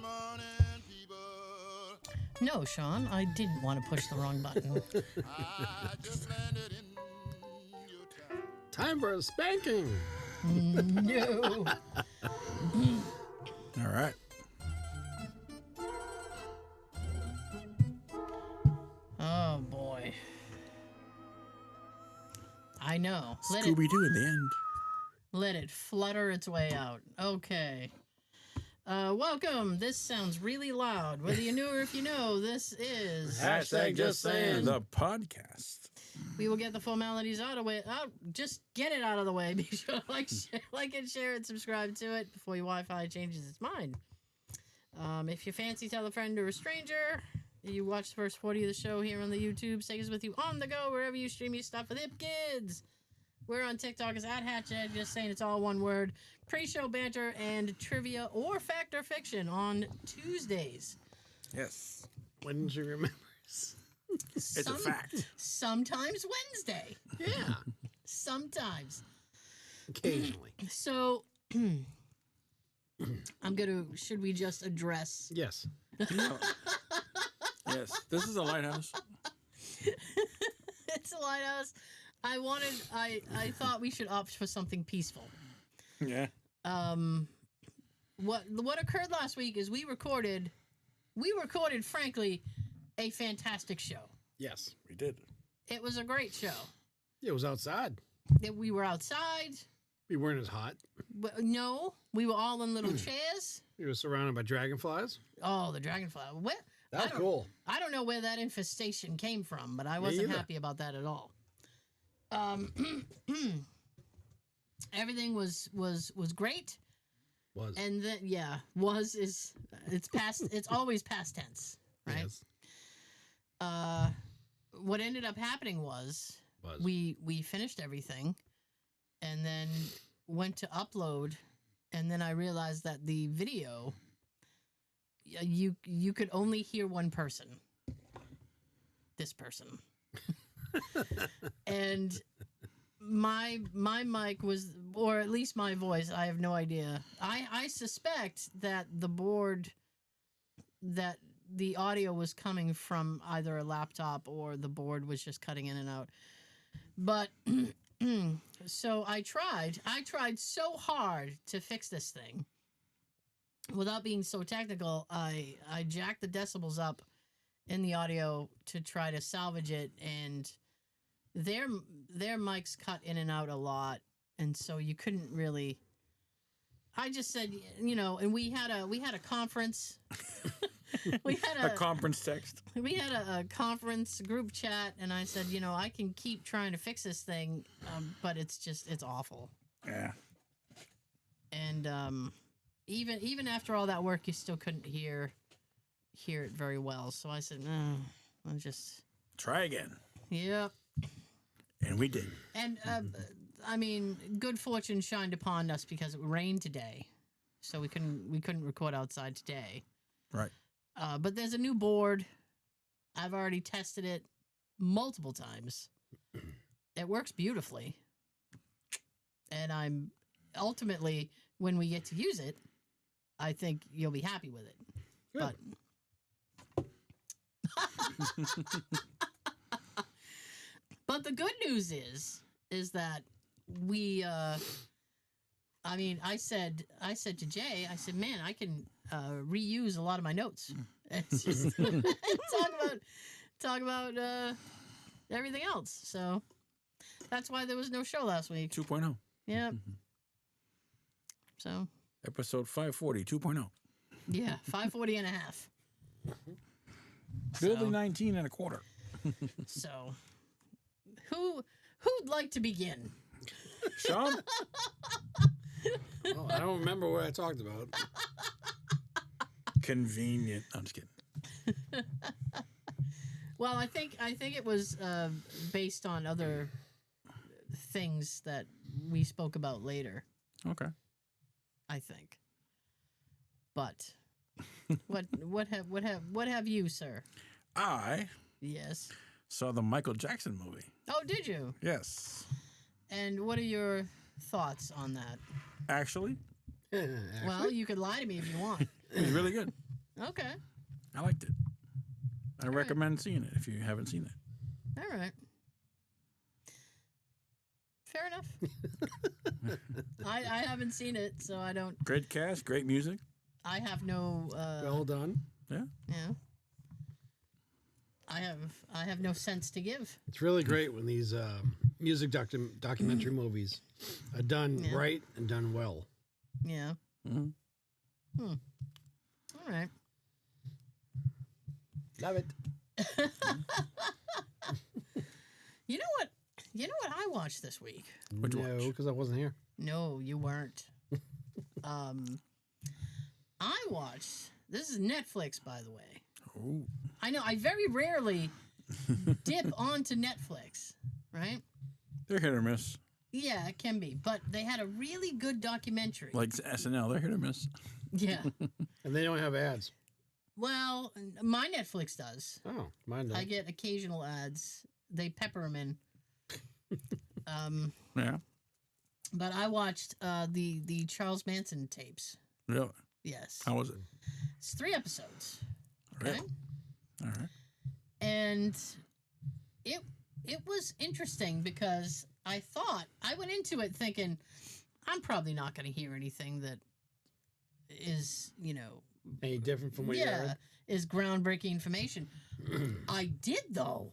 morning, people. No, Sean, I didn't want to push the wrong button. I just landed in your town. Time for a spanking. No. All right. Oh, boy. I know. Scooby-Doo in the end. Let it flutter its way out. Okay. Welcome. This sounds really loud. Whether you knew or if you know, this is... Hashtag just saying. The podcast. We will get the formalities out of the way. Just get it out of the way. Be sure to like and share it, subscribe to it before your Wi-Fi changes its mind. If you fancy, tell a friend or a stranger. You watch the first 40 of the show here on the YouTube. Take us with you on the go wherever you stream your stuff for the hip kids. We're on TikTok as @Hatchet, just saying it's all one word. Pre-show banter and trivia or fact or fiction on Tuesdays. Yes. When did you remember? It's a fact. Sometimes Wednesday. Yeah. Sometimes. Occasionally. So, should we just address... Yes. Yes. This is a lighthouse. It's a lighthouse. I thought we should opt for something peaceful. Yeah. What occurred last week is we recorded, frankly, a fantastic show. Yes. We did. It was a great show. It was outside. We were outside. We weren't as hot. No, we were all in little chairs. We were surrounded by dragonflies. Oh, the dragonfly. That was cool. I don't know where that infestation came from, but I wasn't happy about that at all. Everything was great. Was. And then it's always past tense, right? Yes. What ended up happening was we finished everything and then went to upload, and then I realized that the video you could only hear one person. This person. And my mic was, or at least my voice, I have no idea. I suspect that the board, that the audio was coming from either a laptop or the board was just cutting in and out. But so I tried so hard to fix this thing. Without being so technical, I jacked the decibels up in the audio to try to salvage it, and their mics cut in and out a lot, and so you couldn't really. I just said, and we had a conference. We had a conference text. We had a conference group chat, and I said, I can keep trying to fix this thing, but it's awful. Yeah. And even after all that work, you still couldn't hear it very well. So I said, no, I'll just try again. Yep. And we did. And good fortune shined upon us because it rained today, so we couldn't record outside today. Right. But there's a new board. I've already tested it multiple times. It works beautifully. And I'm ultimately, when we get to use it, I think you'll be happy with it. Good. But the good news is that we I said to Jay, I said, man, I can reuse a lot of my notes. It's just talk about everything else. So that's why there was no show last week. 2.0. Yeah. Mm-hmm. So episode 540, 2.0. Yeah, 540 and a half. Building 19 and a quarter. So who'd like to begin? Sean? Oh, I don't remember what I talked about. Convenient. I'm just kidding. Well, I think it was based on other things that we spoke about later. Okay. I think. But what have you, sir? I Yes. saw the Michael Jackson movie. Oh, did you? Yes. And what are your thoughts on that? Actually, Well, you could lie to me if you want. it was really good. Okay. I liked it. I recommend seeing it if you haven't seen it. All right. Fair enough. I haven't seen it, so I don't. Great cast, great music. I have no. Well done. Yeah. Yeah. I have no sense to give. It's really great when these music documentary movies are done right and done well. Yeah. Mm-hmm. All right. Love it. You know what? You know what I watched this week? Which no, watch? because I wasn't here. No, you weren't. I watched. This is Netflix, by the way. Oh. I know. I very rarely dip onto Netflix, right? They're hit or miss. Yeah, it can be. But they had a really good documentary. Like SNL, they're hit or miss. Yeah. And they don't have ads. Well, my Netflix does. Oh, mine does. I get occasional ads. They pepper them in. Yeah. But I watched the Charles Manson tapes. Really? Yes. How was it? It's 3 episodes. Okay. Really? All right. And it was interesting because I went into it thinking I'm probably not going to hear anything that is, Any different from what you heard? is groundbreaking information. I did though.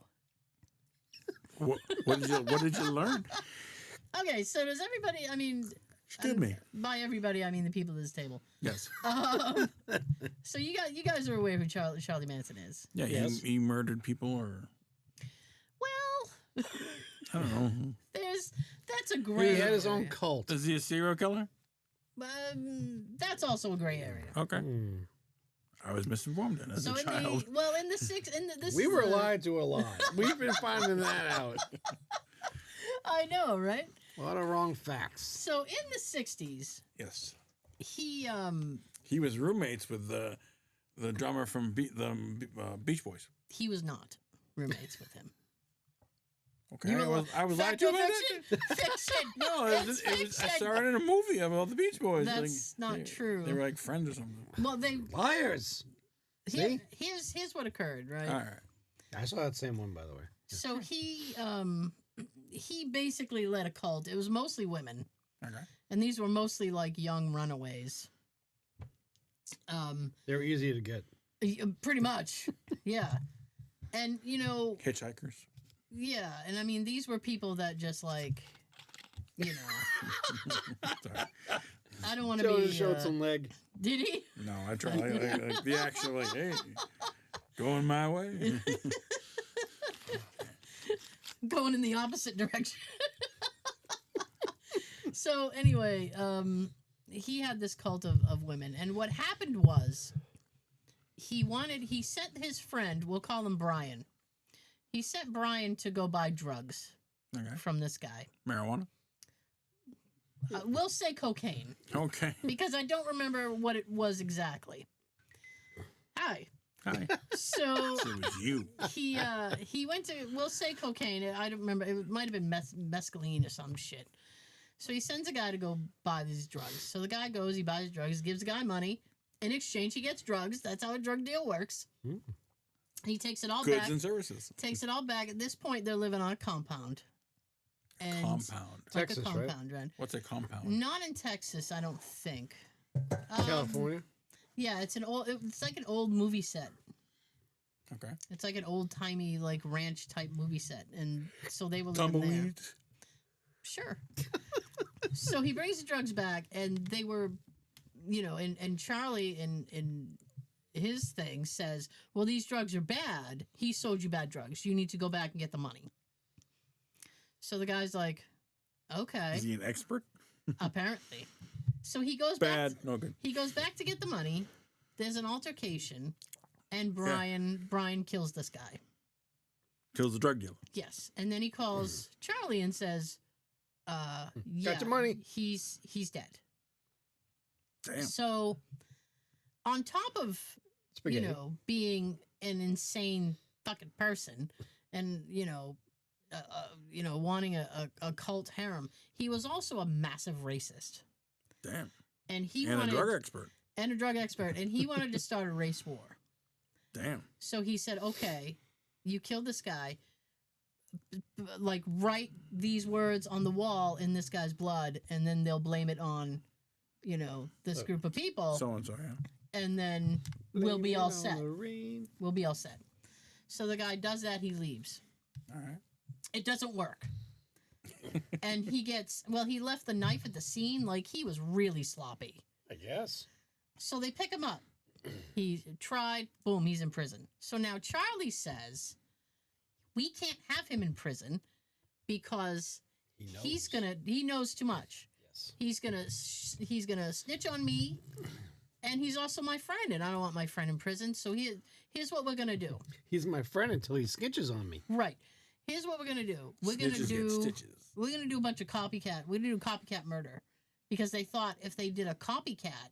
What did you learn? Okay, so does everybody? I mean, Excuse me. by everybody, I mean the people at this table. Yes. So you guys are aware who Charlie Manson is? Yeah. Yes. He murdered people, or Well, I don't know. that's a gray. He had his own area. cult. Is he a serial killer? That's also a gray area. Okay. Hmm. I was misinformed then as So a child. this We is were the- lied to a lot. We've been finding that out. I know, right? A lot of wrong facts. So in the 60s, Yes. he He was roommates with the drummer from Beach Boys. he was not roommates with him. Okay. You were I was lied fact to or about fiction? that. Fiction. No, It's I fiction. saw it in a movie about the Beach Boys. That's not true. They were like friends or something. Well, Liars. here's what occurred, right? All right. I saw that same one, by the way. So he basically led a cult. It was mostly women, Okay. and these were mostly like young runaways. They're easy to get. Pretty much, yeah. And Hitchhikers. yeah, and I mean these were people that just like, Sorry. I don't want to be. Showed some leg. Did he? No, I try. Like the actual, like, hey, going my way. Going in the opposite direction. So anyway, he had this cult of women, and what happened was he sent his friend, we'll call him Brian. He sent Brian to go buy drugs Okay. from this guy. Marijuana. We'll say cocaine Okay. because I don't remember what it was exactly. Hi. Hi. So It was you. he went to, we'll say cocaine. I don't remember. It might have been mescaline or some shit. So he sends a guy to go buy these drugs. So the guy goes, he buys drugs, gives the guy money. In exchange, he gets drugs. That's how a drug deal works. Mm. He takes it all Goods back. and services. Takes it all back. At this point, they're living on a compound. And Compound. like Texas, a right? compound, right? What's a compound? Not in Texas, I don't think. California. Yeah, it's like an old movie set. Okay. It's like an old timey like ranch type movie set, and so they were living there. Tumbleweed. Sure. So he brings the drugs back, and they were, and Charlie in his thing says, "Well, these drugs are bad. He sold you bad drugs. You need to go back and get the money." So the guy's like, "Okay." Is he an expert? Apparently. So he goes Bad. back. No good. He goes back to get the money. There's an altercation, and Brian kills this guy. Kills the drug dealer. Yes, and then he calls Charlie and says, yeah, Got your money." He's dead." Damn. So, on top of Spaghetti. being an insane fucking person, and wanting a cult harem, he was also a massive racist. Damn. And he And wanted a drug expert. and a drug expert, and he wanted to start a race war. Damn. So he said, "Okay, you killed this guy. Like, write these words on the wall in this guy's blood, and then they'll blame it on, this group of people, So and so, yeah. and then we'll be all set. Rain. We'll be all set." So the guy does that. He leaves. All right. It doesn't work. And he left the knife at the scene. Like, he was really sloppy. I guess. So they pick him up. He tried. Boom, he's in prison. So now Charlie says, we can't have him in prison because he knows too much. Yes. He's gonna snitch on me, and he's also my friend, and I don't want my friend in prison. So here's what we're gonna do. He's my friend until he sketches on me. Right. Here's what we're gonna do. We're Snitches get stitches. gonna do a bunch of copycat. We're gonna do copycat murder, because they thought if they did a copycat,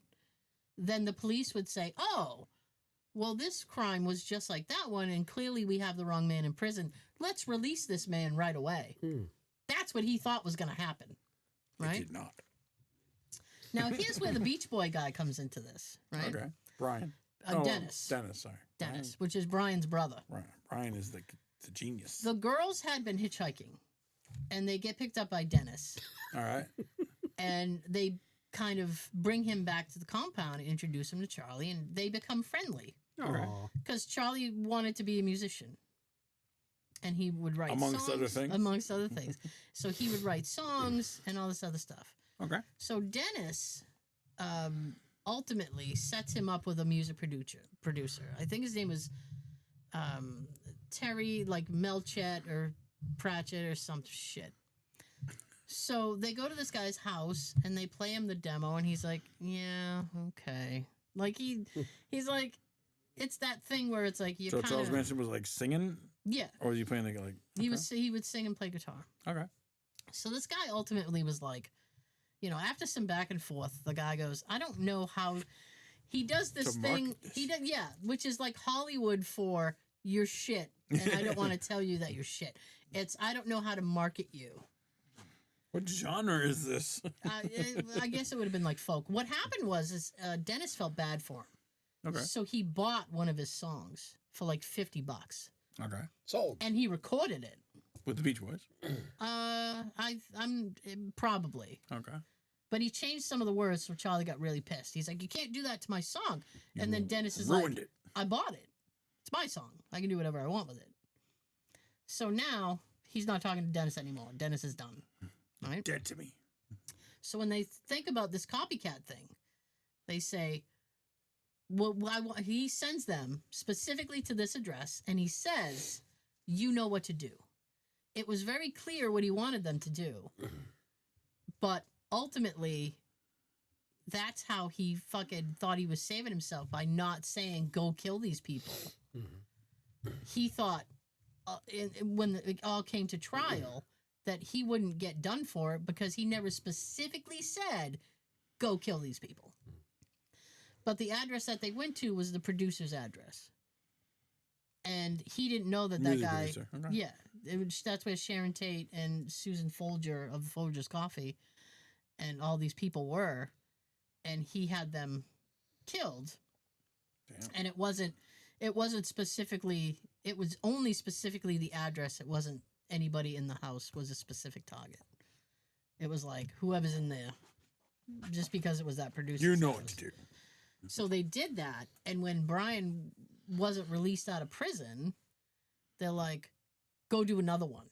then the police would say, "Oh, well, this crime was just like that one, and clearly we have the wrong man in prison. Let's release this man right away." That's what he thought was going to happen, right? It did not. Now, here's where the Beach Boy guy comes into this, right? Okay. Brian. Dennis. Dennis, sorry. Dennis, which is Brian's brother. Brian is the genius. The girls had been hitchhiking, and they get picked up by Dennis. All right. And they kind of bring him back to the compound and introduce him to Charlie, and they become friendly. Okay. Because Charlie wanted to be a musician. And he would write Amongst songs. other things? Amongst other things. So he would write songs and all this other stuff. Okay. So Dennis ultimately sets him up with a music producer. I think his name was Terry, like Melchett or Pratchett or some shit. So they go to this guy's house and they play him the demo, and he's like, "Yeah, okay." Like he's like, it's that thing where it's like you. So Charles Manson was like singing. Yeah. Or was he playing like? He would sing and play guitar. Okay. So this guy ultimately was like, after some back and forth, the guy goes, "I don't know how." He does this thing. He does, yeah, which is like Hollywood for your shit, and I don't want to tell you that you're shit. It's I don't know how to market you. What genre is this? I guess it would have been like folk. What happened was Dennis felt bad for him. Okay. So he bought one of his songs for like $50. Okay. Sold. And he recorded it. With the Beach Boys. I'm probably. Okay. But he changed some of the words, so Charlie got really pissed. He's like, "You can't do that to my song." And then Dennis is ruined like, it. "I bought it. It's my song. I can do whatever I want with it." So now he's not talking to Dennis anymore. Dennis is done. Right? Dead to me. So when they think about this copycat thing, they say, well, he sends them specifically to this address, and he says, "You know what to do." It was very clear what he wanted them to do. But ultimately, that's how he fucking thought he was saving himself, by not saying, "Go kill these people." He thought, when it all came to trial, that he wouldn't get done for it because he never specifically said, "Go kill these people." But the address that they went to was the producer's address. And he didn't know that Music guy... producer. Okay. Yeah. That's where Sharon Tate and Susan Folger of Folger's Coffee and all these people were. And he had them killed. Damn. And it wasn't specifically... It was only specifically the address. It wasn't anybody in the house was a specific target. It was like whoever's in there, just because it was that producer. You know what to do. So they did that, and when Brian wasn't released out of prison, they're like, "Go do another one."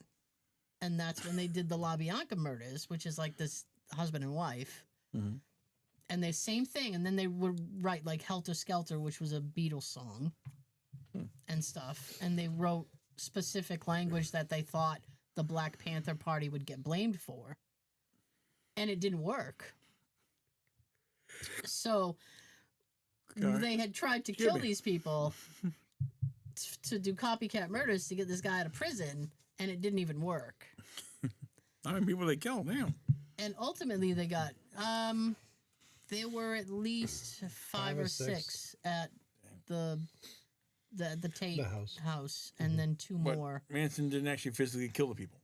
And that's when they did the LaBianca murders, which is like this husband and wife. Mm-hmm. And the same thing, and then they would write like Helter Skelter, which was a Beatles song and stuff, and they wrote specific language that they thought the Black Panther Party would get blamed for, and it didn't work. So they had tried to kill these people to do copycat murders to get this guy out of prison, and it didn't even work. How many people they killed? Damn. And ultimately they got there were at least five or six at the Tate house, and then two But more. Manson didn't actually physically kill the people.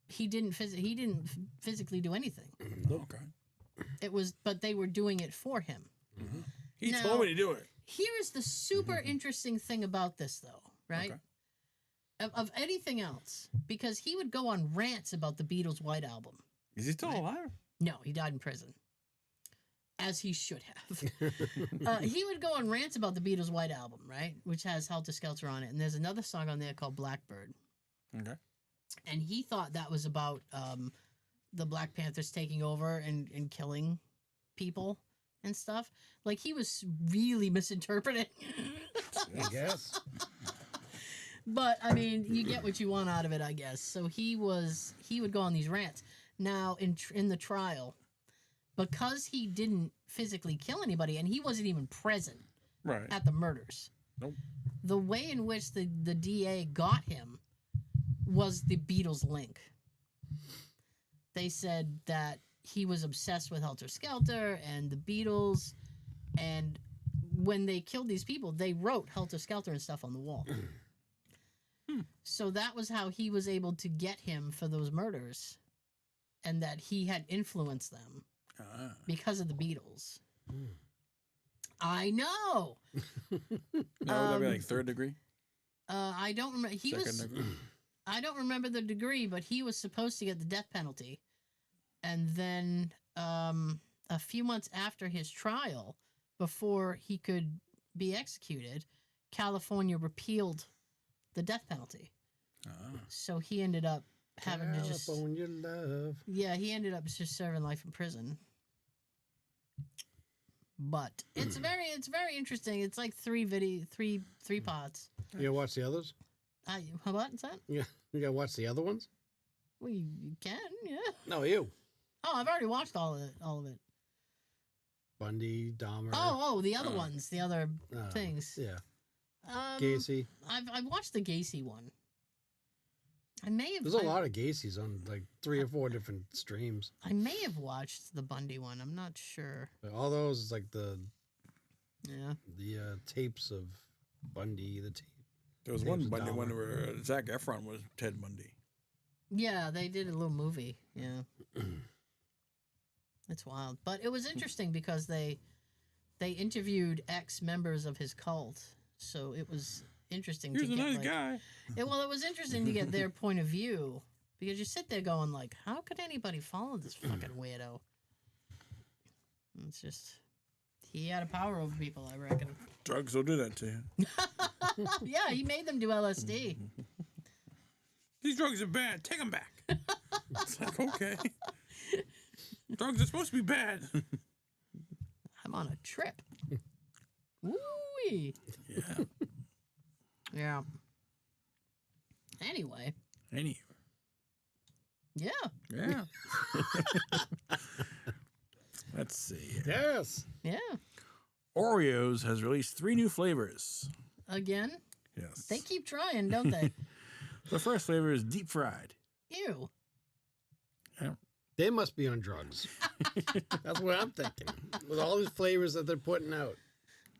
He didn't physically do anything. Okay. It was, but they were doing it for him. Mm-hmm. He Now- told me to do it. Here is the super interesting thing about this, though, right? Okay. Of anything else, because he would go on rants about the Beatles' White Album. Is he still Right. alive? No, he died in prison, as he should have. He would go on rants about the Beatles' White Album, right, which has Helter Skelter on it, and there's another song on there called Blackbird, Okay. and he thought that was about the Black Panthers taking over and killing people and stuff. Like, he was really misinterpreting. I guess. But I mean, you get what you want out of it, I guess. So he would go on these rants. Now in the trial, because he didn't physically kill anybody, and he wasn't even present Right. at the murders. Nope. The way in which the DA got him was the Beatles link. They said that he was obsessed with Helter Skelter and the Beatles, and when they killed these people, they wrote Helter Skelter and stuff on the wall. So that was how he was able to get him for those murders, and that he had influenced them Ah. because of the Beatles. I know. No, would that be like third degree? I don't remember. Second degree? I don't remember the degree, but he was supposed to get the death penalty, and then a few months after his trial, before he could be executed, California repealed the death penalty. Ah. So he ended up having to just California love. he ended up just serving life in prison. But it's very interesting. It's like three parts. You gotta watch the others? How about that? Yeah. You gotta watch the other ones? Well, you can, yeah. No, you. Oh, I've already watched all of it. Bundy, Dahmer. Oh, the other ones, the other things. Yeah. Gacy. Gacy. I've watched the Gacy one. I may have. There's a lot of Gacy's on like 3 or 4 different streams. I may have watched the Bundy one. I'm not sure. But all those is like the Yeah. tapes of Bundy. There was Names one of Bundy Dahmer. one where Zac Efron was Ted Bundy. Yeah, they did a little movie. Yeah. It's wild, but it was interesting because they interviewed ex-members of his cult, so it was interesting. He was to a get, nice like, guy. it was interesting to get their point of view, because you sit there going like, how could anybody follow this fucking weirdo? It's just, he had a power over people, I reckon. Drugs will do that to you. Yeah, he made them do LSD. These drugs are bad. Take them back. It's like, okay. Drugs are supposed to be bad. I'm on a trip. Woo-wee. Yeah. Yeah. Anyway. Yeah. Yeah. Let's see. Yes. Yeah. Oreos has released 3 new flavors. Again, Yes. they keep trying, don't they? The first flavor is deep fried. Ew. They must be on drugs. That's what I'm thinking. With all these flavors that they're putting out.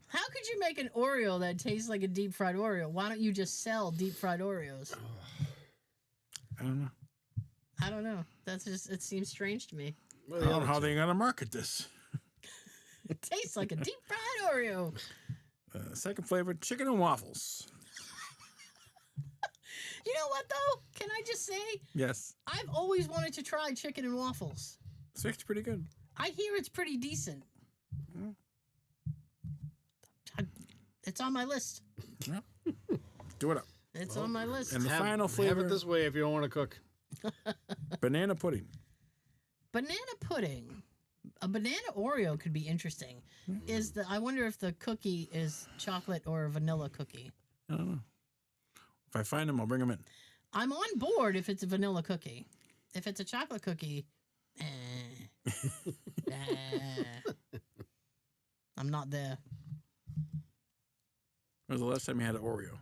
How could you make an Oreo that tastes like a deep fried Oreo? Why don't you just sell deep fried Oreos? I don't know. I don't know. That's just, it seems strange to me. What I are the don't know other how two? they're going to market this. It tastes like a deep fried Oreo. Second flavor, chicken and waffles. You know what, though? Can I just say, Yes. I've always wanted to try chicken and waffles. It's actually pretty good. I hear it's pretty decent. It's on my list. Yeah. Do it up. It's on my list. And the Have- final Have flavor, it this way if you don't want to cook. banana pudding. Banana pudding. A banana Oreo could be interesting. I wonder if the cookie is chocolate or a vanilla cookie. I don't know. If I find them, I'll bring them in. I'm on board if it's a vanilla cookie. If it's a chocolate cookie, I'm not there. When was the last time you had an Oreo?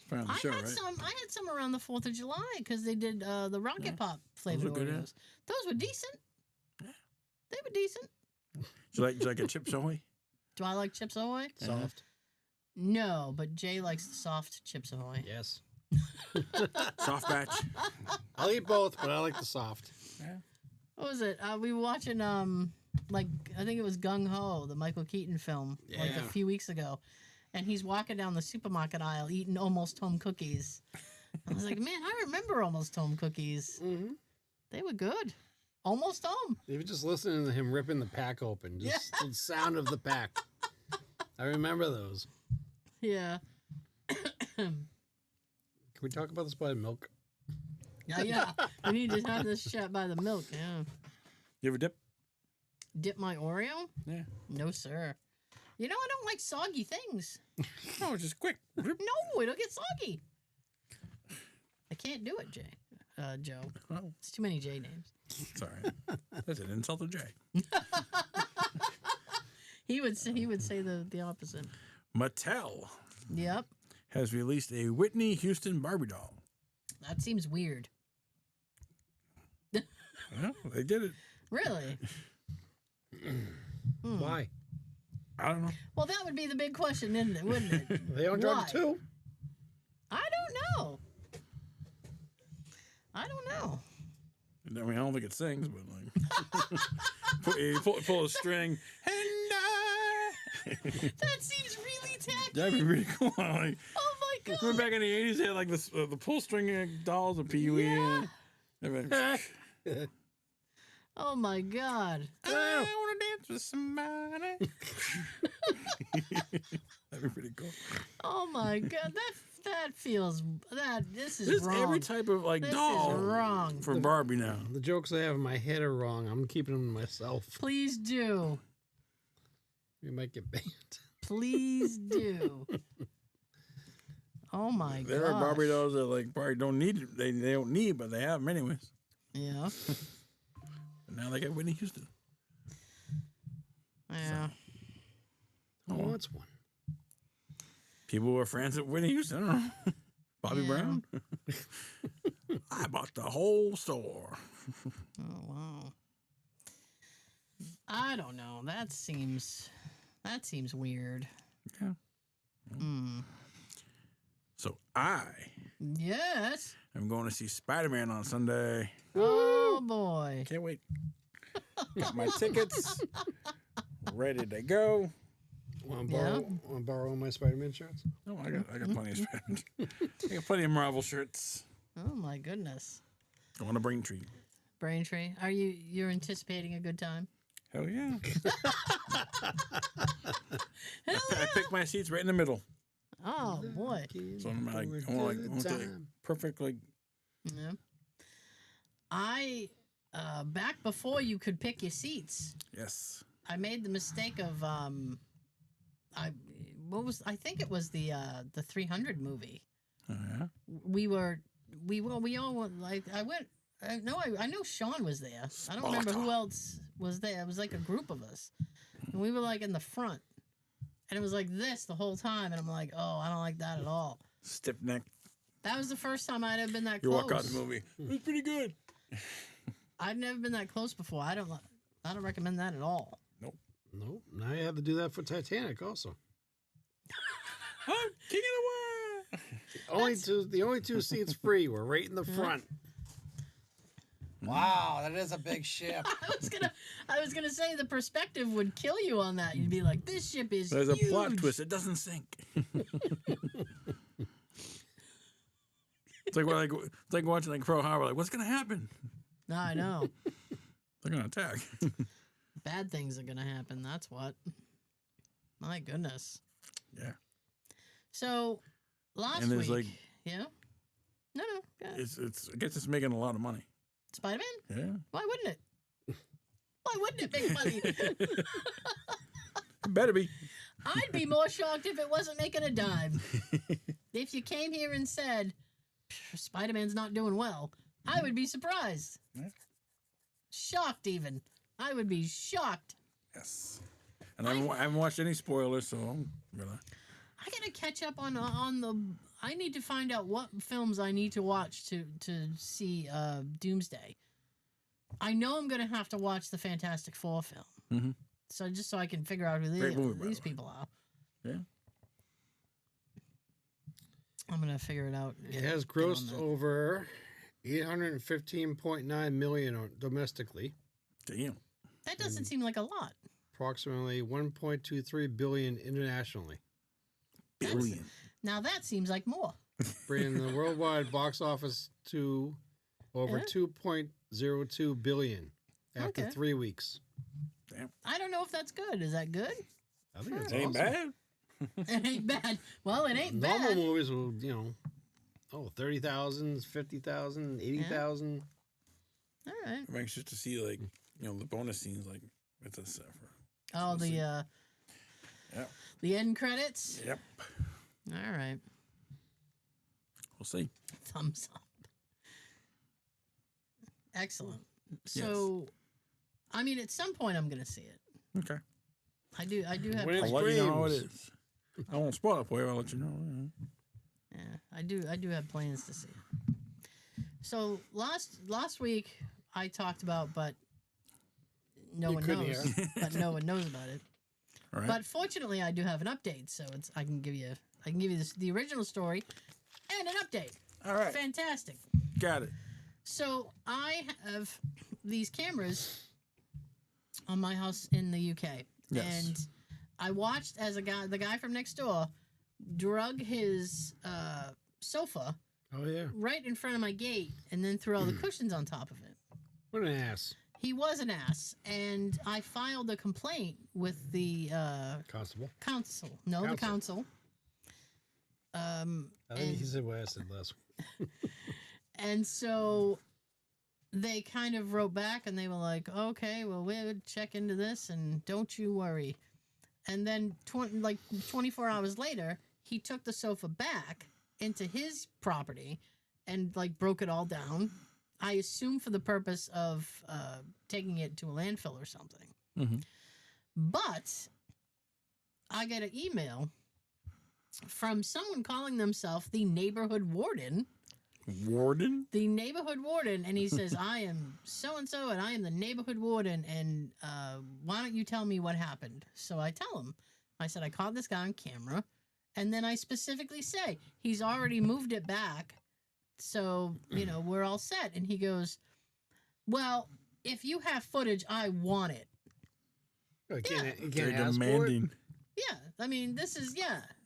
Found the I show, had right? some. I had some around the 4th of July because they did the Rocket Pop flavored were good, yeah. Oreos. Those were decent. They were decent. Do you like a Chips Ahoy? Do I like Chips Ahoy? Soft. No, but Jay likes the soft Chips Ahoy. Yes. Soft batch? I'll eat both, but I like the soft. What was it? We were watching like I think it was Gung Ho, the Michael Keaton film, like a Yeah. few weeks ago, and he's walking down the supermarket aisle eating almost home cookies. I was like, man, I remember almost home cookies. Mm-hmm. They were good. Almost home. Even just listening to him ripping the pack open, just the sound of the pack. I remember those. Yeah. Can we talk about this by the milk? Yeah. We need to have this chat by the milk. Yeah. You ever dip? Dip my Oreo? Yeah. No, sir. You know, I don't like soggy things. No, it's just quick. Rip. No, it'll get soggy. I can't do it, Joe. Oh, It's too many J names. sorry. That's an insult to Jay. He would say the opposite. Mattel Yep. has released a Whitney Houston Barbie doll. That seems weird. Well, they did it. Really? Why? I don't know. Well, that would be the big question, isn't it? Wouldn't it? They on Why? drugs too? I don't know. I don't know. I mean, I don't think it sings, but like, you pull a string, and That seems really tacky. that'd be really cool. Like, Oh my god. remember back in the '80s, they had like this, the pull string dolls of Pee Wee. Yeah. I Oh my god. want to dance with somebody. That'd be pretty cool. Oh my god. That feels this is There's wrong. every type of like This doll is wrong. for Barbie now. The jokes I have in my head are wrong. I'm keeping them to myself. Please do. We might get banned. Please do. Oh my god. There are Barbie dolls that like probably don't need they don't need, but they have them anyways. Yeah. And now they got Whitney Houston. Yeah. Who wants one? People who are friends with Whitney Houston. I don't know. Bobby Yeah. Brown. I bought the whole store. Oh wow. I don't know. That seems weird. Yeah. Hmm. So I Yes. am going to see Spider-Man on Sunday. Oh boy. Can't wait. Got my tickets. Ready to go. Want to borrow my Spider-Man shirts? Oh, I got plenty of Spider-Man. I got plenty of Marvel shirts. Oh my goodness. I want to bring treat. Braintree, you're anticipating a good time? Hell yeah. Hell I picked my seats right in the middle. Oh boy. So I'm like, I want the perfect, like, Yeah. I back before you could pick your seats, yes. I made the mistake of I think it was the 300 movie. Oh, yeah. We all went, like I know Sean was there. I don't remember who else was there. It was like a group of us. And we were like in the front. And it was like this the whole time and I'm like, "Oh, I don't like that at all." Stiff neck. That was the first time I'd ever been that You close. walk out the movie. It was pretty good. I've never been that close before. I don't recommend that at all. Nope. Now you have to do that for Titanic also. I'm king of the world. The only two seats free were right in the front. Wow, that is a big ship. I was gonna say the perspective would kill you on that. You'd be like, "This ship is There's huge." a plot twist. It doesn't sink. It's like watching like Pearl Harbor. Like, what's gonna happen? I know. They're gonna attack. Bad things are gonna happen. That's what. My goodness. Yeah. So last And there's, week, like- yeah. No. Go ahead. I guess it's making a lot of money. Spider-Man? Yeah. Why wouldn't it? Why wouldn't it make money? It better be. I'd be more shocked if it wasn't making a dime. If you came here and said Spider-Man's not doing well, I would be surprised. Yeah. Shocked even. I would be shocked. Yes. And I haven't watched any spoilers, so I'm gonna. I gotta catch up on the. I need to find out what films I need to watch to see Doomsday. I know I'm gonna have to watch the Fantastic Four film. Mm-hmm. So just so I can figure out who Great movie, by these the way. people are. Yeah. I'm gonna figure it out. It has grossed over $815.9 million domestically. Damn. That doesn't And seem like a lot. approximately 1.23 billion internationally, Billion. Now that seems like more. bringing the worldwide box office to over Yeah. 2.02 billion after Okay. 3 weeks. I don't know if that's good. Is that good? I think it's Ain't awesome. bad. It ain't bad. Well, it ain't Normal bad. movies will, 30,000, 50,000, 80,000. All right. I'm anxious to see like the bonus scenes like with this. Oh, see. the Yep. the end credits. Yep. All right. We'll see. Thumbs up. Excellent. So, I mean, at some point, I'm gonna see it. Okay. I do have. When I'll it's let you know how it Screams. is. I won't spoil it for you. I'll let you know. Yeah, I do have plans to see it. So last week I talked about, but no You one couldn't knows. hear. But no one knows about it. All right. But fortunately, I do have an update, so I can give you the original story and an update. All right. Fantastic. Got it. So I have these cameras on my house in the UK, Yes. and I watched as the guy from next door, drug his sofa Oh, yeah. right in front of my gate, and then threw all the cushions on top of it. What an ass. He was an ass, and I filed a complaint with the Constable. council. No, the council. I think And- he said what I said last week. And so they kind of wrote back and they were like, okay, well, we would check into this and don't you worry. And then 24 hours later, he took the sofa back into his property and broke it all down. I assume for the purpose of taking it to a landfill or something. Mhm. But I got an email from someone calling themselves the neighborhood warden. Warden? The neighborhood warden, and he says, I am so-and-so, and I am the neighborhood warden, and why don't you tell me what happened? So I tell him. I said, I caught this guy on camera, and then I specifically say, he's already moved it back, so, we're all set. And he goes, well, if you have footage, I want it. You can't They're ask for it. demanding. Yeah, I mean, this is,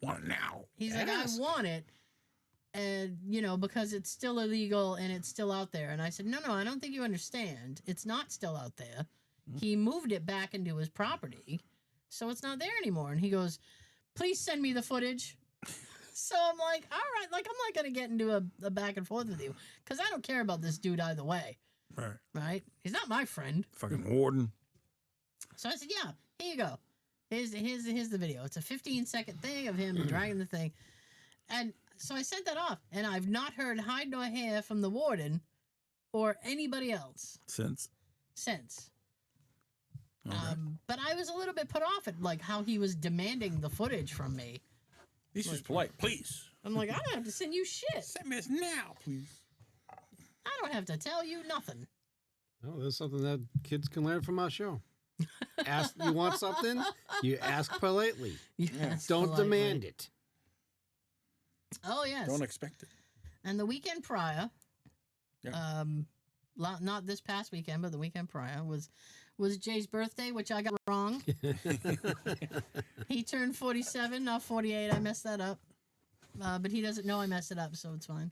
Want it now. He's like, I Ask. want it. And, because it's still illegal and it's still out there. And I said, no, I don't think you understand. It's not still out there. He moved it back into his property, so it's not there anymore. And he goes, please send me the footage. So I'm like, all right, I'm not going to get into a back and forth with you because I don't care about this dude either way, Right. right? He's not my friend. Fucking warden. So I said, yeah, here you go. Here's the video. It's a 15-second thing of him dragging the thing. And so I sent that off, and I've not heard hide nor hair from the warden or anybody else Since. since. Okay. But I was a little bit put off at how he was demanding the footage from me. He's just polite. Please. I'm like, I don't have to send you shit. Send me this now, please. I don't have to tell you nothing. No, there's something that kids can learn from our show. Ask, you want something? You ask politely. Yes, Don't politely. demand it. Oh yes. Don't expect it. And the weekend prior, Yeah. not this past weekend, but the weekend prior was Jay's birthday, which I got wrong. He turned 47, not 48. I messed that up. But he doesn't know I messed it up, so it's fine.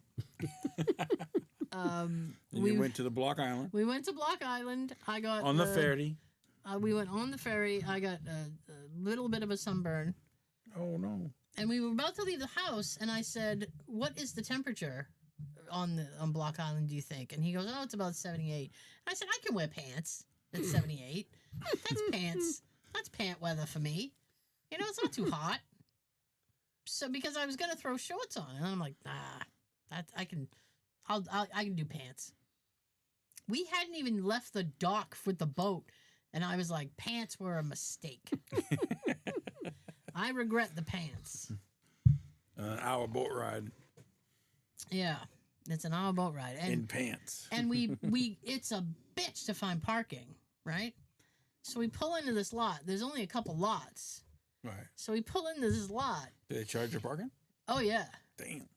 And you went to the Block Island We went to Block Island. I got on the ferry. We went on the ferry. I got a little bit of a sunburn. Oh no. And we were about to leave the house, and I said, what is the temperature on Block Island, do you think? And he goes, oh, it's about 78. And I said, I can wear pants at 78. That's pants. That's pant weather for me. It's not too hot. So, because I was going to throw shorts on, and I'm like, nah, I can do pants. We hadn't even left the dock with the boat, and I was like, pants were a mistake. I regret the pants. An hour boat ride Yeah, it's an hour boat ride, in and pants. and we it's a bitch to find parking, right? So we pull into this lot. There's only a couple lots, Right. so we pull into this lot. Do they charge you parking? Oh yeah, Damn.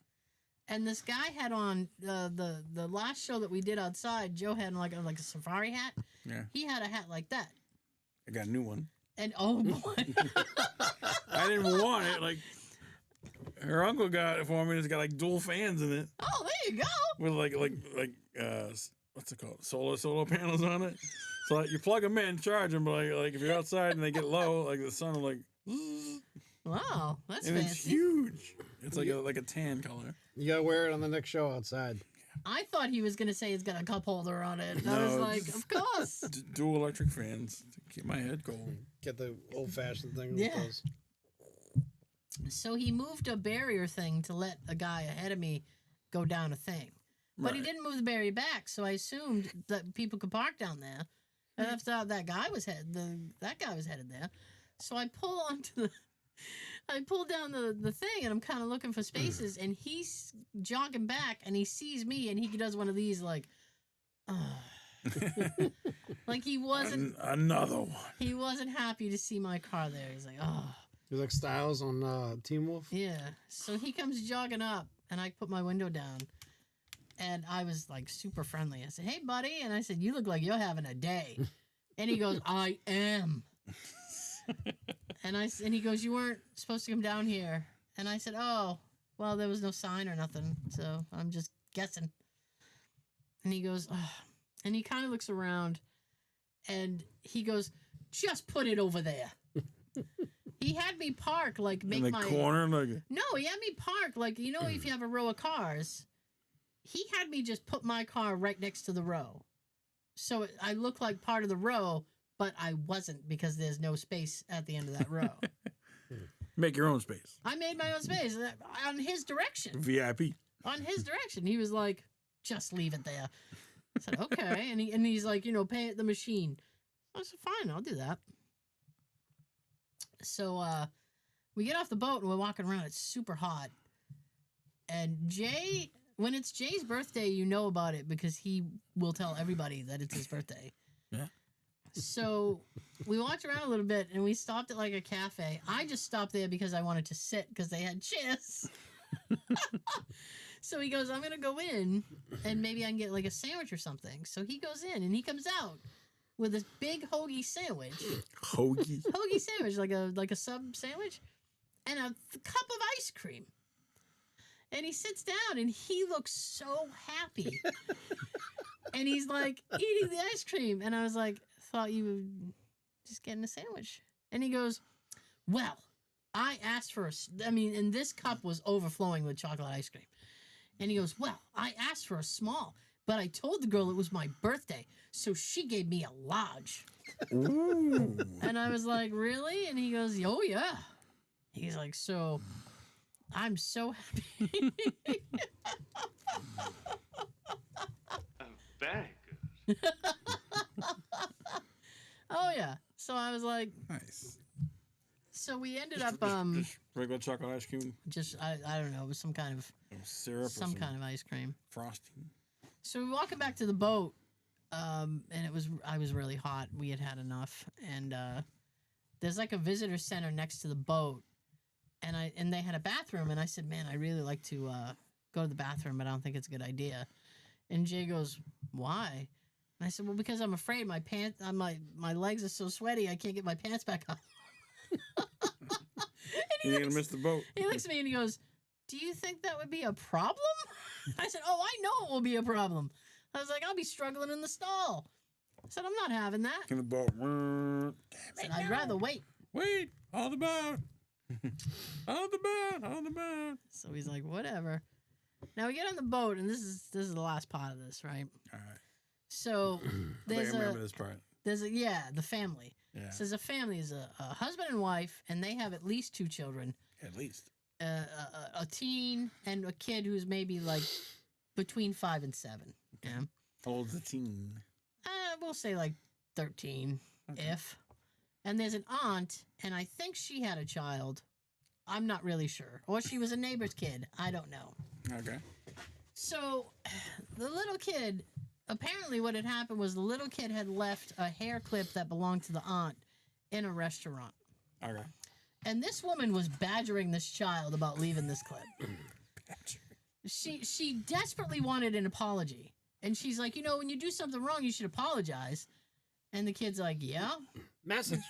and this guy had on the last show that we did outside. Joe had like a safari hat. Yeah. He had a hat like that, I got a new one. And oh boy. I didn't want it. Like, her uncle got it for me. It's got like dual fans in it Oh, there you go. with what's it called? Solar panels on it. So like, you plug them in, charge them, but like if you're outside and they get low, like the sun will like. Wow, that's And fancy. it's huge. It's like a tan color. You gotta wear it on the next show outside. I thought he was gonna say it's got a cup holder on it. I No, was like, it's- of course. Dual electric fans to keep my head cold. Get the old-fashioned thing. Yeah. With those. So he moved a barrier thing to let a guy ahead of me go down a thing. But he Right. didn't move the barrier back, so I assumed that people could park down there. And I thought that guy was headed there. So I pull down the thing, and I'm kind of looking for spaces, and he's jogging back, and he sees me, and he does one of these like, like he wasn't Another one. he wasn't happy to see my car there. He's like, oh. You're like Styles on Teen Wolf. Yeah. So he comes jogging up, and I put my window down, and I was like super friendly. I said, "Hey, buddy," and I said, "You look like you're having a day," and he goes, "I am." And he goes, "You weren't supposed to come down here," and I said, "Oh, well, there was no sign or nothing, so I'm just guessing." And he goes, oh, and he kind of looks around, and he goes, "Just put it over there." He had me park, like, make In the my corner, like No, he had me park, like, you know, if you have a row of cars, he had me just put my car right next to the row. So I look like part of the row, but I wasn't because there's no space at the end of that row. make your own space. I made my own space on his direction. VIP. On his direction. He was like, "Just leave it there." I said, "Okay." And he's like, "You know, pay at the machine." I said, "Fine, I'll do that." So we get off the boat and we're walking around. It's super hot. And Jay, when it's Jay's birthday, you know about it because he will tell everybody that it's his birthday. Yeah. So we walked around a little bit and we stopped at like a cafe. I just stopped there because I wanted to sit because they had chairs. So he goes, "I'm going to go in and maybe I can get like a sandwich or something." So he goes in and he comes out with this big hoagie sandwich. Hoagie. Hoagie sandwich, like a sub sandwich, and a cup of ice cream. And he sits down and he looks so happy. And he's like eating the ice cream. And I was like, "Thought you were just getting a sandwich." And he goes, "Well, I asked for and this cup was overflowing with chocolate ice cream." And he goes, "Well, I asked for a small, but I told the girl it was my birthday, so she gave me a large." Ooh. And I was like, "Really?" And he goes, "Oh, yeah." He's like, "So, I'm so happy." Very good. Oh, yeah. So I was like, Nice. so we ended up, Just regular chocolate ice cream, I don't know, it was some kind of syrup, or some kind of ice cream. frosting. So we walking back to the boat, and I was really hot. We had enough, and there's like a visitor center next to the boat, and they had a bathroom, and I said, "Man, I really like to go to the bathroom, but I don't think it's a good idea." And Jay goes, "Why?" And I said, "Well, because I'm afraid my pants, my legs are so sweaty, I can't get my pants back on." You're going to miss the boat. He looks at me and he goes, "Do you think that would be a problem?" I said, "Oh, I know it will be a problem." I was like, "I'll be struggling in the stall." I said, "I'm not having that." In the boat. I said, "I'd rather wait." Wait, on the boat. On the boat, on the boat. So he's like, "Whatever." Now we get on the boat, and this is the last part of this, right? All right. So I think I there's remember this part. the family. Yeah. So the family is a husband and wife, and they have at least 2 children. At least. A teen and a kid who's maybe like between 5 and 7. Yeah. How old's the teen? We'll say like 13, if. And there's an aunt, and I think she had a child. I'm not really sure. Or she was a neighbor's kid. I don't know. Okay. So the little kid, apparently what had happened was the little kid had left a hair clip that belonged to the aunt in a restaurant. Okay. And this woman was badgering this child about leaving this clip. She desperately wanted an apology. And she's like, "You know, when you do something wrong, you should apologize." And the kid's like, yeah. Message.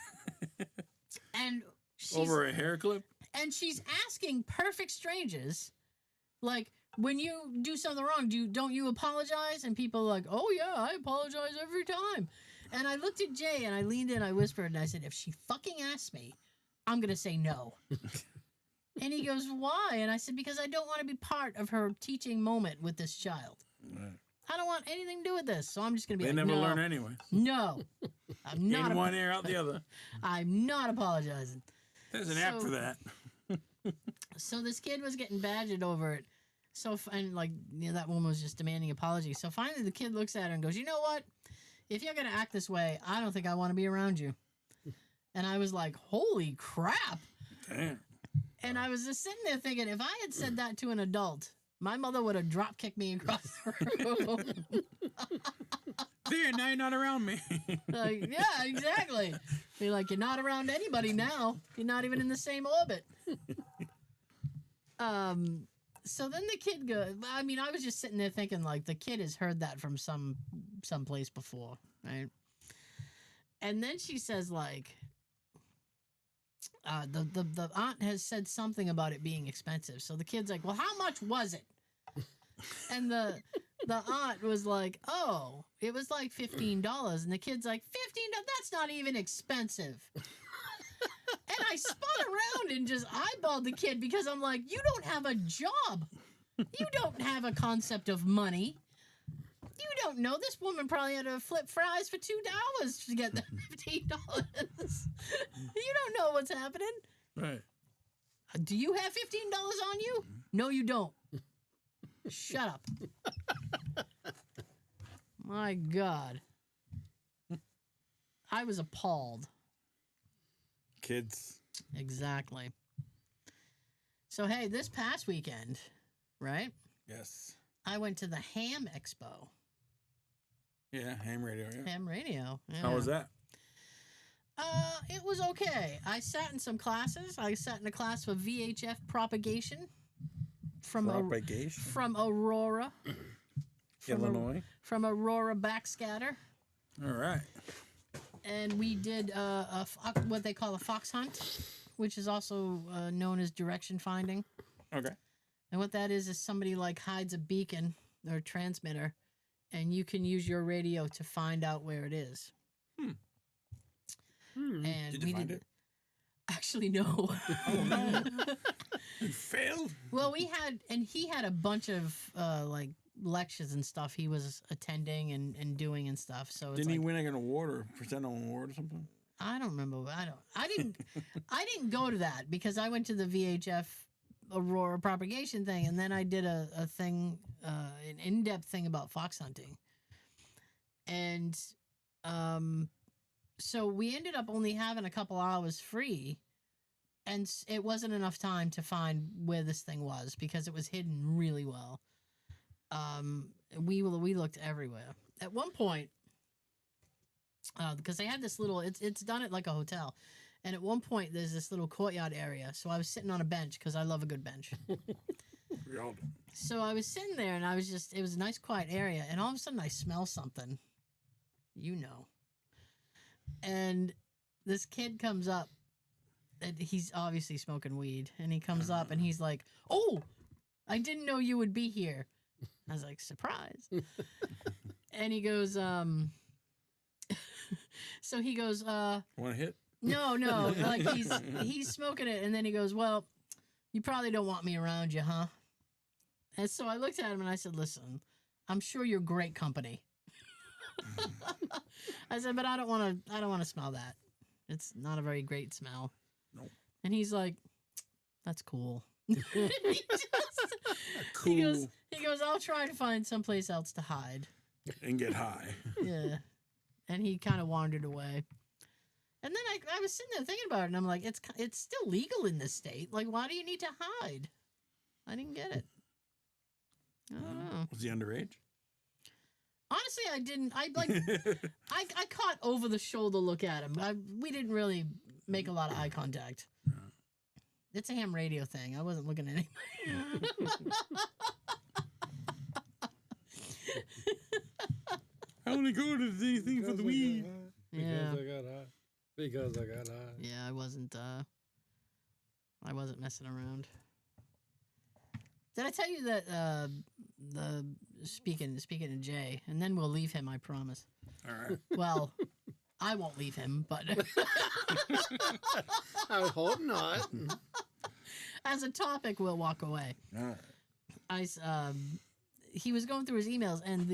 And she's Over a hair clip? and she's asking perfect strangers, like, when you do something wrong, don't you apologize? And people are like, oh yeah, I apologize every time. And I looked at Jay and I leaned in, I whispered, and I said, if she fucking asks me, I'm gonna say no. And he goes, why? And I said, because I don't want to be part of her teaching moment with this child. Right. I don't want anything to do with this, so I'm just gonna be They like, never no, learn anyway. no, I'm not. In one ear, out the other. I'm not apologizing. There's an app So- for that. So this kid was getting badgered over it. So and like that woman was just demanding apology. So finally the kid looks at her and goes, you know what? If you're gonna act this way, I don't think I want to be around you. And I was like, holy crap. Damn. And I was just sitting there thinking, if I had said that to an adult, my mother would have drop kicked me across the room. There, now you're not around me. Like, yeah, exactly. Be like, you're not around anybody now. You're not even in the same orbit. So then the kid goes. I mean, I was just sitting there thinking, like, the kid has heard that from some place before, right? And then she says, like, the aunt has said something about it being expensive. So the kid's like, well, how much was it? And the aunt was like, oh, it was like $15. And the kid's like, $15? That's not even expensive. And I spun around and just eyeballed the kid because I'm like, you don't have a job. You don't have a concept of money. You don't know. This woman probably had to flip fries for $2 to get the $15. You don't know what's happening. Right. Do you have $15 on you? No, you don't. Shut up. My God. I was appalled. Kids. Exactly. So, hey, this past weekend, right? Yes. I went to the Ham Expo. Yeah, ham radio. Yeah. Ham radio. Yeah. How was that? It was okay. I sat in some classes. I sat in a class for VHF propagation from Propagation. from Aurora, Illinois. from Aurora backscatter, All right. and we did what they call a fox hunt, which is also known as direction finding. Okay. And what that is somebody like hides a beacon or a transmitter, and you can use your radio to find out where it is. And Did you we find did it? actually no. Oh no. You failed. Well, he had a bunch of like lectures and stuff he was attending and doing and stuff. So it's Didn't he like, win like an award or present an award or something? I don't remember. I didn't go to that because I went to the VHF Aurora propagation thing, and then I did a thing, an in-depth thing about fox hunting. And so we ended up only having a couple hours free, and it wasn't enough time to find where this thing was because it was hidden really well. We looked everywhere. At one point, because they had this little, it's done it like a hotel, and at one point there's this little courtyard area. So I was sitting on a bench because I love a good bench. We all do. So I was sitting there, and it was a nice quiet area, and all of a sudden I smell something, and this kid comes up, and he's obviously smoking weed, and he comes up and he's like, "Oh, I didn't know you would be here." I was like, "Surprise." And he goes, so he goes, Want to hit? no, like he's smoking it, and then he goes, "Well, you probably don't want me around you, huh?" And so I looked at him and I said, "Listen, I'm sure you're great company." I said, "But I don't want to smell that. It's not a very great smell." Nope. And he's like, "That's cool." Cool. He goes, "I'll try to find someplace else to hide." And get high. Yeah. And he kind of wandered away. And then I was sitting there thinking about it, and I'm like, it's still legal in this state. Like, why do you need to hide? I didn't get it. I don't know. Was he underage? Honestly, I didn't. I caught over the shoulder look at him. We didn't really make a lot of eye contact. It's a ham radio thing. I wasn't looking at anybody. I only go to the thing for the weed. Yeah. Because I got high. Because I got high. Yeah, I wasn't messing around. Did I tell you that the speaking of Jay, and then we'll leave him, I promise. All right. Well, I won't leave him, but I hope not. as a topic, we'll walk away. All right. He was going through his emails, and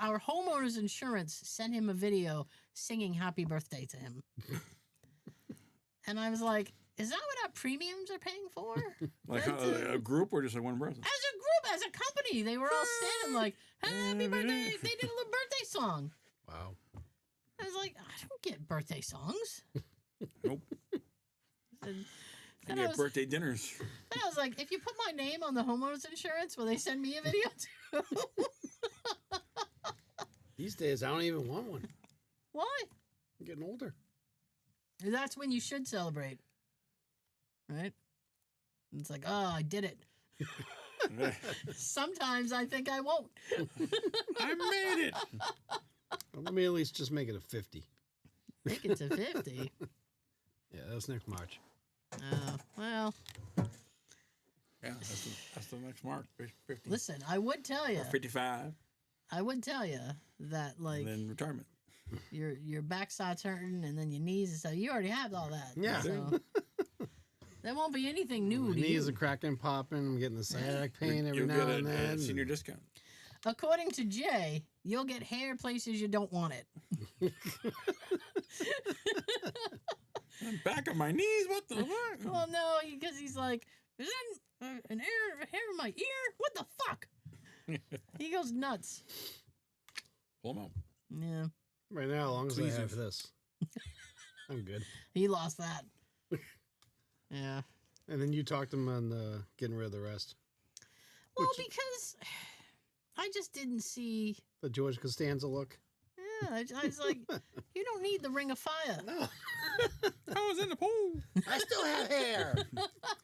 our homeowner's insurance sent him a video singing "Happy Birthday" to him, and I was like, "Is that what our premiums are paying for?" Like a group or just like one person? As a group, as a company, they were all standing like, "Happy birthday!" They did a little birthday song. Wow. I was like, I don't get birthday songs. Nope. And I get birthday dinners. And I was like, if you put my name on the homeowner's insurance, will they send me a video too? These days, I don't even want one. Why? I'm getting older. That's when you should celebrate. Right? It's like, oh, I did it. Sometimes I think I won't. I made it. Well, let me at least just make it a 50. Make it to 50. Yeah, that's next March. Oh, well, Yeah, that's the next mark. 50. listen, I would tell you. Or 55. I would tell you that, like, And then retirement. your back starts hurting and then your knees and stuff. You already have all that. Yeah. So there won't be anything new My to knees you. are cracking, popping. I'm getting the sciatic pain every You'll now get and a then. senior discount. According to Jay, you'll get hair places you don't want it. Back of my knees. What the fuck? Well, no, because he's like, is that an hair in my ear? What the fuck? He goes nuts. Pull them out. Yeah, Right now, as long as Please I have do. this, I'm good. he lost that. Yeah. And then you talked him on getting rid of the rest. Well, because I just didn't see. The George Costanza look. Yeah, I was like, you don't need the ring of fire. No. I was in the pool. I still have hair.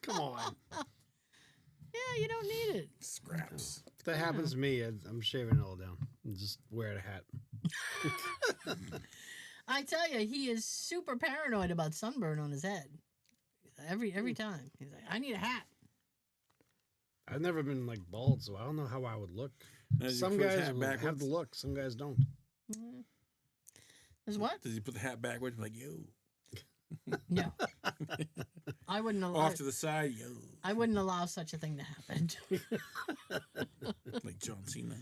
Come on. Yeah, you don't need it. Scraps. If that happens to me, I'm shaving it all down and just wear a hat. I tell you, he is super paranoid about sunburn on his head. Every time. He's like, I need a hat. I've never been like bald, so I don't know how I would look. Does he Some put his guys hat have backwards? the look, some guys don't. Mm. Is what? Does he put the hat backwards? Like, yo. No. I wouldn't allow. Off to the side, yo. I wouldn't allow such a thing to happen. Like John Cena.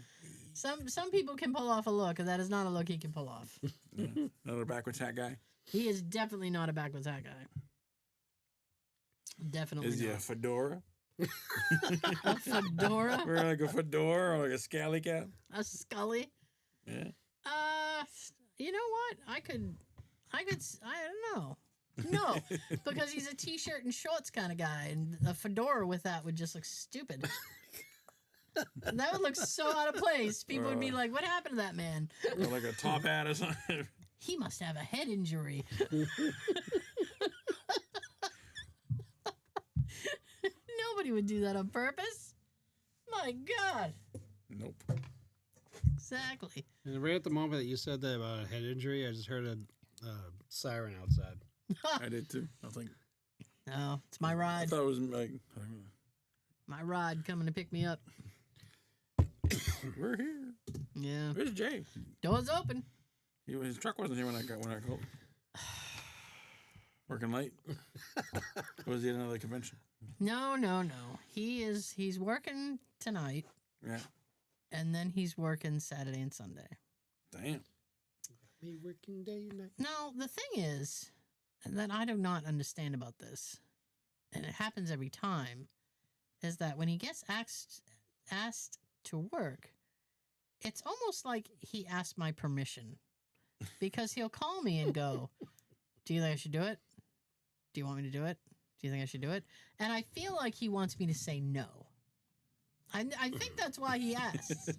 Some people can pull off a look, and that is not a look he can pull off. Yeah. Another backwards hat guy. He is definitely not a backwards hat guy. Definitely Is he a not. fedora? A fedora? Wear like a fedora or like a scally cap? A Scully? Yeah. You know what? I don't know. No, because he's a t-shirt and shorts kind of guy, and a fedora with that would just look stupid. That would look so out of place. People would be like, what happened to that man? Or like a top hat or something. He must have a head injury. Nobody would do that on purpose. My God. Nope. Exactly. And right at the moment that you said that about a head injury, I just heard a siren outside. I did too. I think. No, it's my I ride. thought it was like, I don't know. My ride coming to pick me up. We're here. Yeah. Where's Jay? Doors open. His truck wasn't here when I called. Working late. Or was he at another convention? No. He's working tonight, Yeah. and then he's working Saturday and Sunday. Damn. Me working day and night. Now, the thing is that I do not understand about this, and it happens every time, is that when he gets asked to work, it's almost like he asked my permission. Because he'll call me and go, do you think I should do it? Do you want me to do it? Do you think I should do it? And I feel like he wants me to say no. I think that's why he asks.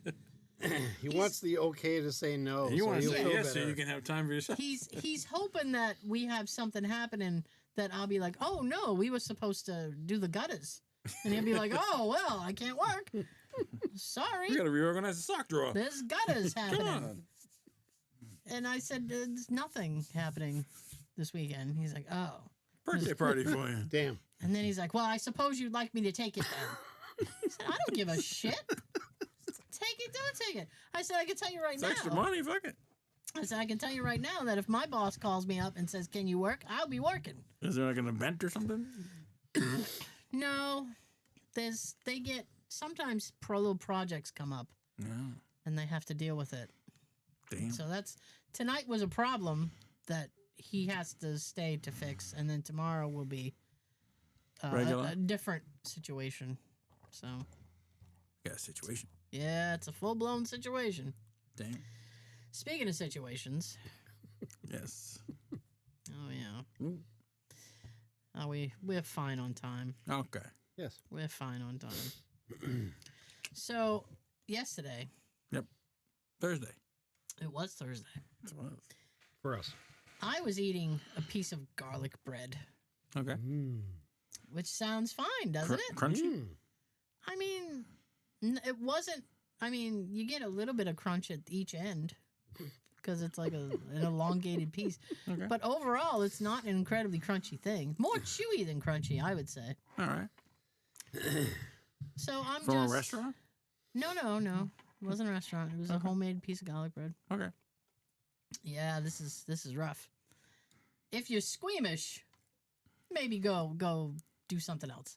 He wants the okay to say no. You want to he'll say feel yes so better. you can have time for yourself. He's hoping that we have something happening that I'll be like, oh no, we were supposed to do the gutters. And he'll be like, oh, well, I can't work. Sorry. We got to reorganize the sock drawer. There's gutters Come happening. on. And I said, there's nothing happening this weekend. He's like, oh. Birthday party for you. Damn. And then he's like, well, I suppose you'd like me to take it then. I said, I don't give a shit. Take it, don't take it. I said, I can tell you right It's now. extra money. Fuck it. I said, I can tell you right now that if my boss calls me up and says, can you work? I'll be working. Is there like an event or something? No. They get, sometimes little projects come up No. and they have to deal with it. Damn. So tonight was a problem that he has to stay to fix, and then tomorrow will be a different situation. So, Got a situation. yeah, it's a full-blown situation. Damn. Speaking of situations, Yes. oh yeah, Ooh. we're fine on time. Okay. Yes. We're fine on time. So yesterday, Thursday. it was Thursday. It was. For us. I was eating a piece of garlic bread, Okay. which sounds fine, doesn't it? Crunchy. Mm. I mean, it wasn't. I mean, you get a little bit of crunch at each end because it's like an elongated piece. Okay. But overall, it's not an incredibly crunchy thing. More chewy than crunchy, I would say. All right. So I'm From just a restaurant? No. It wasn't a restaurant. It was a homemade piece of garlic bread. Okay. Yeah, this is rough. If you're squeamish, maybe go do something else.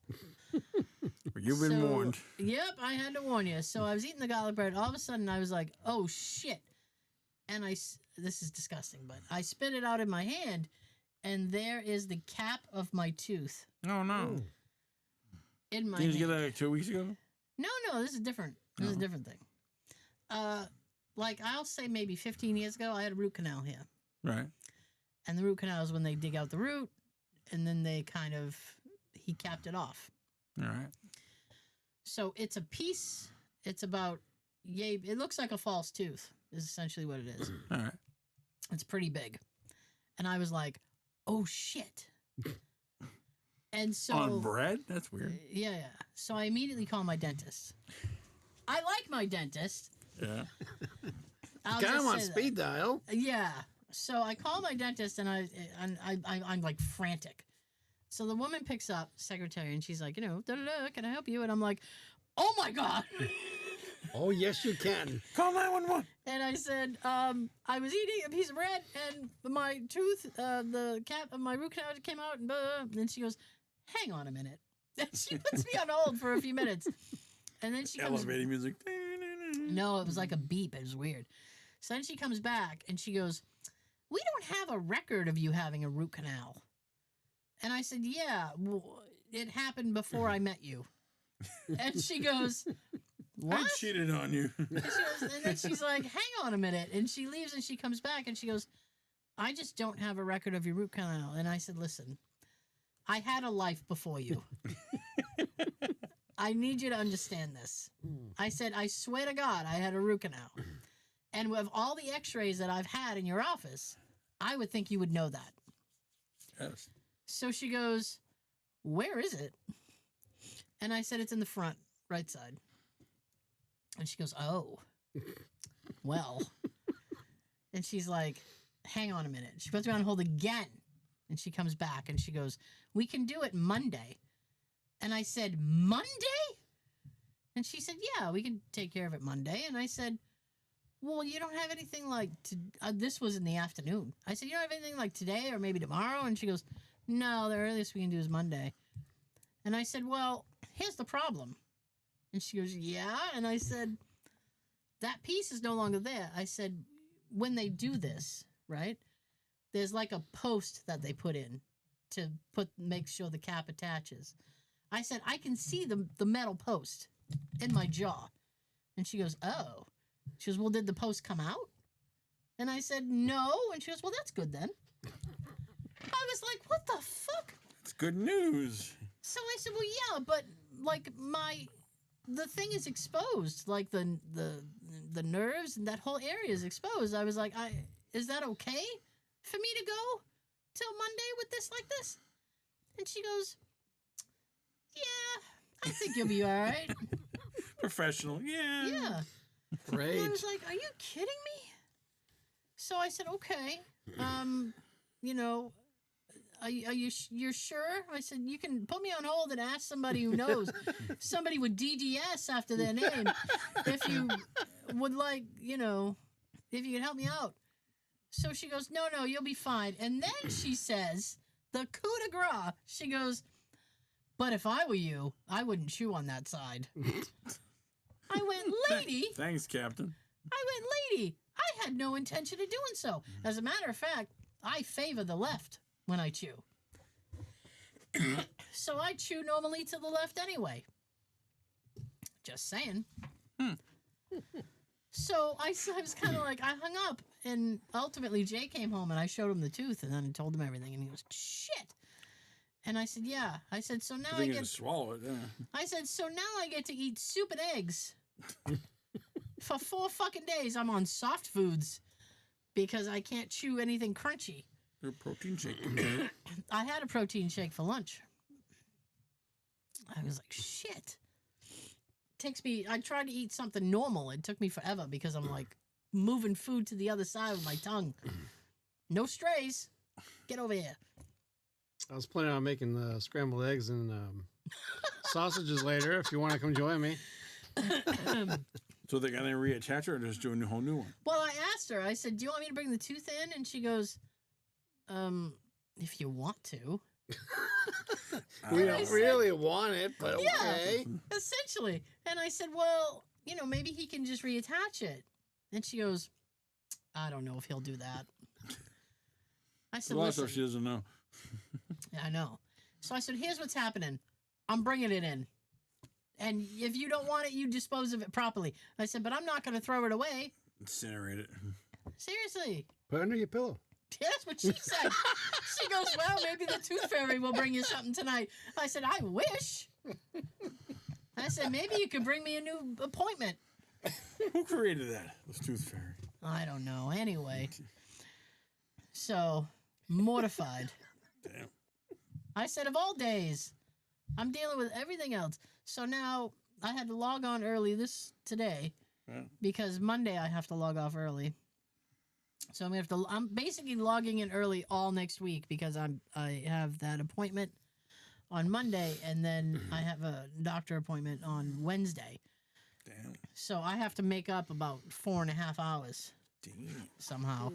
You've been So, warned. Yep, I had to warn you. So I was eating the garlic bread. All of a sudden, I was like, "Oh shit!" And this is disgusting, but I spit it out in my hand, and there is the cap of my tooth Oh, no. in my. Didn't you hand. get that like 2 weeks ago? No, this is different. This is a different thing. Like I'll say maybe 15 years ago, I had a root canal here, Right. and the root canal is when they dig out the root, and then he capped it off. All right. So it's a piece. It's about it looks like a false tooth. Is essentially what it is. All right. It's pretty big, and I was like, "Oh shit!" And so On bread? That's weird. yeah. So I immediately call my dentist. I like my dentist. Yeah. I'll Got him just on say that. speed dial. Yeah. So I call my dentist and I'm like frantic. So the woman picks up, secretary, and she's like, da-da-da, can I help you? And I'm like, oh my God. Oh, yes, you can. Call 911. And I said, I was eating a piece of bread and my tooth, the cap of my root canal came out and blah, blah. And she goes, hang on a minute. And she puts me on hold for a few minutes. And then she comes. Elevator music. No, it was like a beep. It was weird. So then she comes back and she goes, we don't have a record of you having a root canal. And I said, yeah, it happened before I met you. And she goes, what? I cheated on you. And then she's like, hang on a minute. And she leaves and she comes back and she goes, I just don't have a record of your root canal. And I said, listen, I had a life before you. I need you to understand this. I said, I swear to God, I had a root canal. And with all the x-rays that I've had in your office, I would think you would know that. Yes. So she goes, where is it? And I said, it's in the front, right side. And she goes, oh, well. And she's like, hang on a minute. She puts me on hold again. And she comes back and she goes, we can do it Monday. And I said, Monday? And she said, yeah, we can take care of it Monday. And I said, well, you don't have anything like, this was in the afternoon. I said, you don't have anything like today or maybe tomorrow? And she goes, no, the earliest we can do is Monday. And I said, well, here's the problem. And she goes, yeah. And I said, that piece is no longer there. I said, when they do this, right, there's like a post that they put in to make sure the cap attaches. I said, I can see the metal post in my jaw. And she goes, oh. She goes, well, did the post come out? And I said, no. And she goes, well, that's good then. I was like, what the fuck? It's good news. So I said, well, yeah, but like the thing is exposed. Like the nerves and that whole area is exposed. I was like, is that okay for me to go till Monday with this like this? And she goes, yeah, I think you'll be all right. Professional. Yeah. Yeah. Great. And I was like, are you kidding me? So I said, okay, you know, you're sure? I said, you can put me on hold and ask somebody who knows, somebody with DDS after their name, if you would like, you know, if you can help me out. So she goes, no, you'll be fine. And then she says, the coup de grace, she goes, but if I were you, I wouldn't chew on that side. I went, lady. Thanks, Captain. I went, lady, I had no intention of doing so. As a matter of fact, I favor the left when I chew. So I chew normally to the left anyway. Just saying. So I was kind of like, I hung up. And ultimately, Jay came home and I showed him the tooth and then I told him everything. And he goes, shit. And I said, yeah. I said, so now I You get just swallow it. Yeah. I said, so now I get to eat soup and eggs. For 4 fucking days, I'm on soft foods because I can't chew anything crunchy. Your protein shake. I had a protein shake for lunch. I was like, shit. I tried to eat something normal. It took me forever because I'm like moving food to the other side with my tongue. No strays. Get over here. I was planning on making the scrambled eggs and sausages later. If you want to come join me. So they're gonna reattach her or just do a whole new one? Well, I asked her. I said, "Do you want me to bring the tooth in?" And she goes, "If you want to." We don't really want it, but okay. Yeah, essentially. And I said, "Well, you know, maybe he can just reattach it." And she goes, "I don't know if he'll do that." I said, A lot of stuff "Listen." she doesn't know. Yeah, I know. So I said, "Here's what's happening. I'm bringing it in. And if you don't want it, you dispose of it properly." I said, "But I'm not going to throw it away." Incinerate it. Seriously. Put it under your pillow. That's what she said. She goes, "Well, maybe the tooth fairy will bring you something tonight." I said, "I wish." I said, "Maybe you could bring me a new appointment." Who created that? This tooth fairy. I don't know. Anyway. So, mortified. Damn. I said, of all days, I'm dealing with everything else. So now I had to log on early today Yeah. because Monday I have to log off early. So I'm basically logging in early all next week because I have that appointment on Monday and then I have a doctor appointment on Wednesday. Damn. So I have to make up about 4.5 hours Damn. somehow.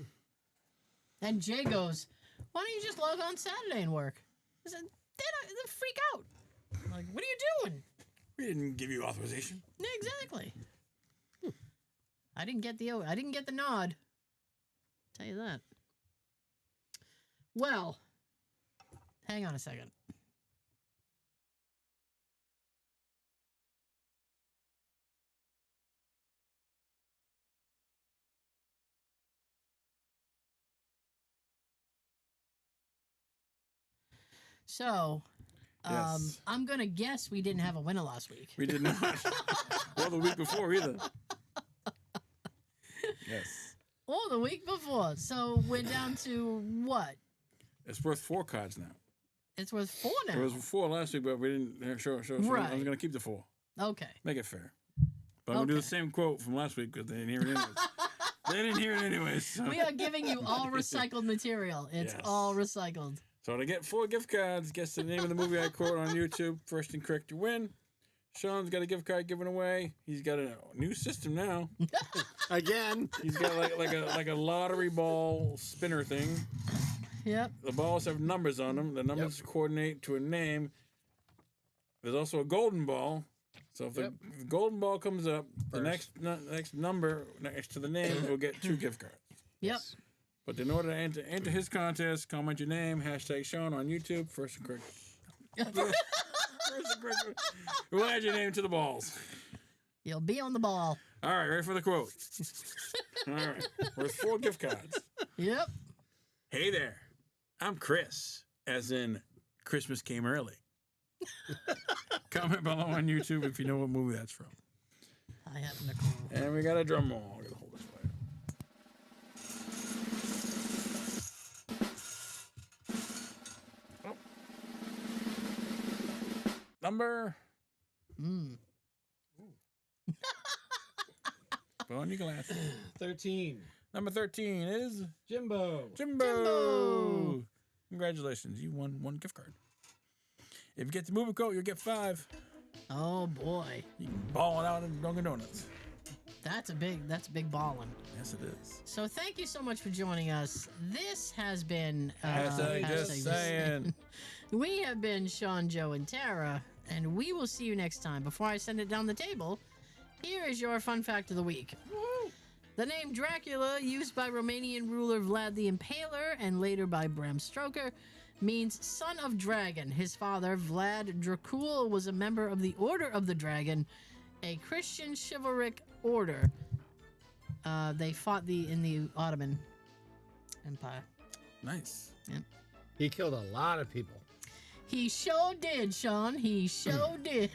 And Jay goes, "Why don't you just log on Saturday and work?" I said, "They'll freak out." I'm like, "What are you doing?" We didn't give you authorization. Yeah, exactly. I didn't get the nod. Tell you that. Well, hang on a second. So, Yes. I'm gonna guess we didn't have a winner last week. We did not. Or the week before either. Yes. Or the week before. So we're down to what? It's worth 4 cards now. It's worth 4 now. It was 4 last week, but we didn't show. So Right. I'm going to keep the 4. Okay. Make it fair. But I'm going to do the Okay. same quote from last week because they didn't hear it anyways. They didn't hear it anyways. So. We are giving you all recycled material. It's Yes. all recycled. So to get 4 gift cards, guess the name of the movie I quote on YouTube. First and correct, you win. Sean's got a gift card given away. He's got a new system now. Again. He's got like a lottery ball spinner thing. Yep. The balls have numbers on them. The numbers coordinate to a name. There's also a golden ball. So if the golden ball comes up, the next number next to the name will get 2 gift cards. Yep. But in order to enter his contest, comment your name, #Sean on YouTube, first and correct. We'll add your name to the balls. You'll be on the ball. All right, ready for the quote. All right, worth 4 gift cards. Yep. Hey there, I'm Chris, as in Christmas came early. Comment below on YouTube if you know what movie that's from. I have no clue. And we got a drum roll. I'm gonna hold this way. Oh. Number. Put on your glasses. 13. Number 13 is Jimbo. Jimbo. Congratulations, you won 1 gift card. If you get the movie quote, you'll get 5. Oh boy, You can ball it out in Dunkin' Donuts. that's big ballin'. Yes, it is. So thank you so much for joining us. This has been Hashtag just Hashtag saying. We have been Sean, Joe, and Tara, and we will see you next time. Before I send it down the table, here is your fun fact of the week. The name Dracula, used by Romanian ruler Vlad the Impaler and later by Bram Stoker, means son of dragon. His father, Vlad Dracul, was a member of the Order of the Dragon, a Christian chivalric order. They fought in the Ottoman Empire. Nice. Yep. He killed a lot of people. He sure did, Sean. He sure did.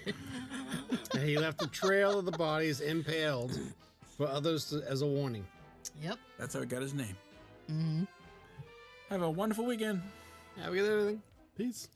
And he left a trail of the bodies impaled for others as a warning. Yep. That's how he got his name. Mm-hmm. Have a wonderful weekend. Yeah, we got everything. Peace.